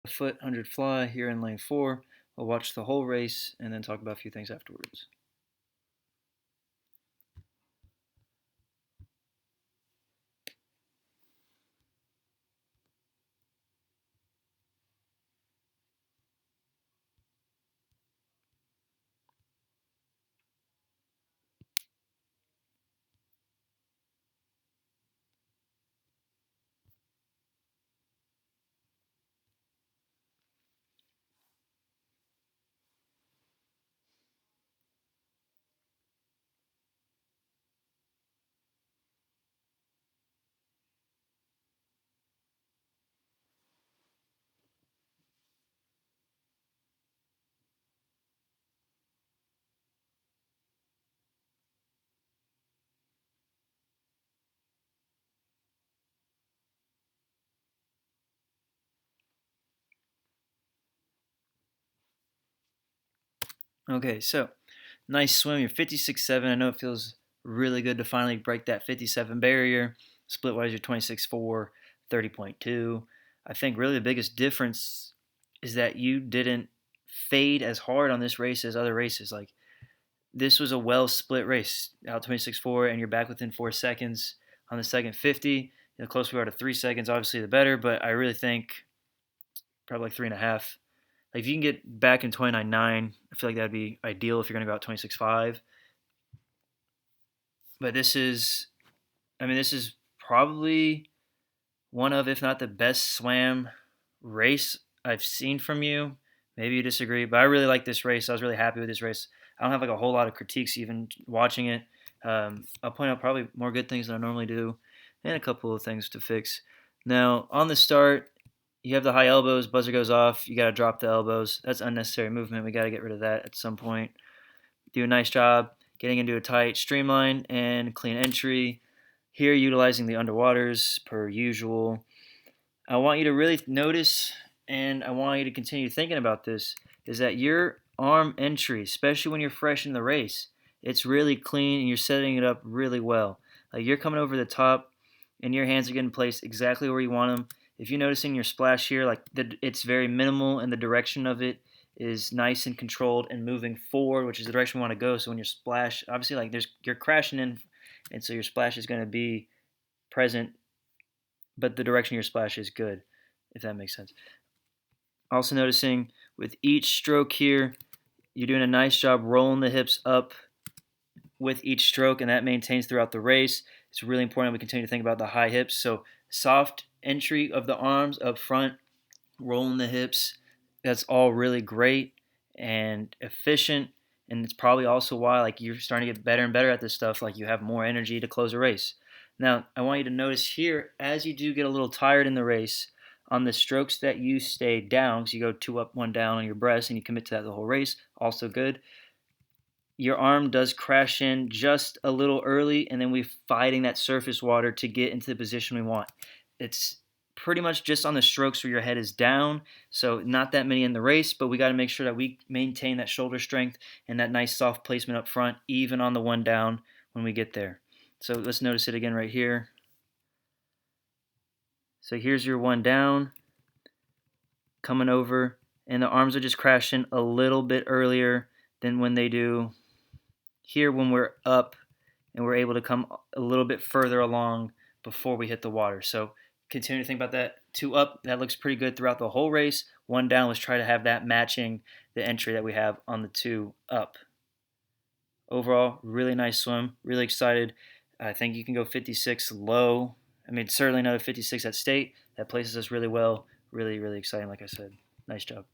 Foote 100 fly here in lane 4. We'll watch the whole race and then talk about a few things afterwards. Okay, so nice swim. You're 56.7. I know it feels really good to finally break that 57 barrier. Split-wise, you're 26.4, 30.2. I think really the biggest difference is that you didn't fade as hard on this race as other races. Like, this was a well-split race. Out 26.4, and you're back within 4 seconds on the second 50. The closer we are to 3 seconds, obviously the better, but I really think probably like 3.5. Like, if you can get back in 29.9, I feel like that'd be ideal if you're going to go out 26.5. But this is probably one of, if not the best swam race I've seen from you. Maybe you disagree, but I really like this race. I was really happy with this race. I don't have like a whole lot of critiques even watching it. I'll point out probably more good things than I normally do, and a couple of things to fix. Now, on the start, you have the high elbows, buzzer goes off, you got to drop the elbows. That's unnecessary movement. We got to get rid of that at some point. Do a nice job getting into a tight streamline and clean entry. Here, utilizing the underwaters per usual. I want you to really notice, and I want you to continue thinking about this, is that your arm entry, especially when you're fresh in the race, it's really clean and you're setting it up really well. Like, you're coming over the top and your hands are getting placed exactly where you want them. If you're noticing your splash here, like it's very minimal and the direction of it is nice and controlled and moving forward, which is the direction we want to go. So when your splash, obviously, like you're crashing in, and so your splash is going to be present, but the direction of your splash is good, if that makes sense. Also noticing with each stroke here, you're doing a nice job rolling the hips up with each stroke, and that maintains throughout the race. It's really important we continue to think about the high hips. So soft entry of the arms up front, rolling the hips, that's all really great and efficient. And it's probably also why like you're starting to get better and better at this stuff. Like, you have more energy to close a race. Now, I want you to notice here, as you do get a little tired in the race, on the strokes that you stay down, because you go 2 up, 1 down on your breast, and you commit to that the whole race, also good. Your arm does crash in just a little early, and then we're fighting that surface water to get into the position we want. It's pretty much just on the strokes where your head is down, so not that many in the race, but we got to make sure that we maintain that shoulder strength and that nice soft placement up front, even on the 1 down when we get there. So let's notice it again right here. So here's your 1 down, coming over, and the arms are just crashing a little bit earlier than when they do here when we're up and we're able to come a little bit further along before we hit the water. So continue to think about that. 2 up, that looks pretty good throughout the whole race. 1 down, let's try to have that matching the entry that we have on the 2 up. Overall, really nice swim. Really excited. I think you can go 56 low. I mean, certainly another 56 at state. That places us really well. Really, really exciting, like I said. Nice job.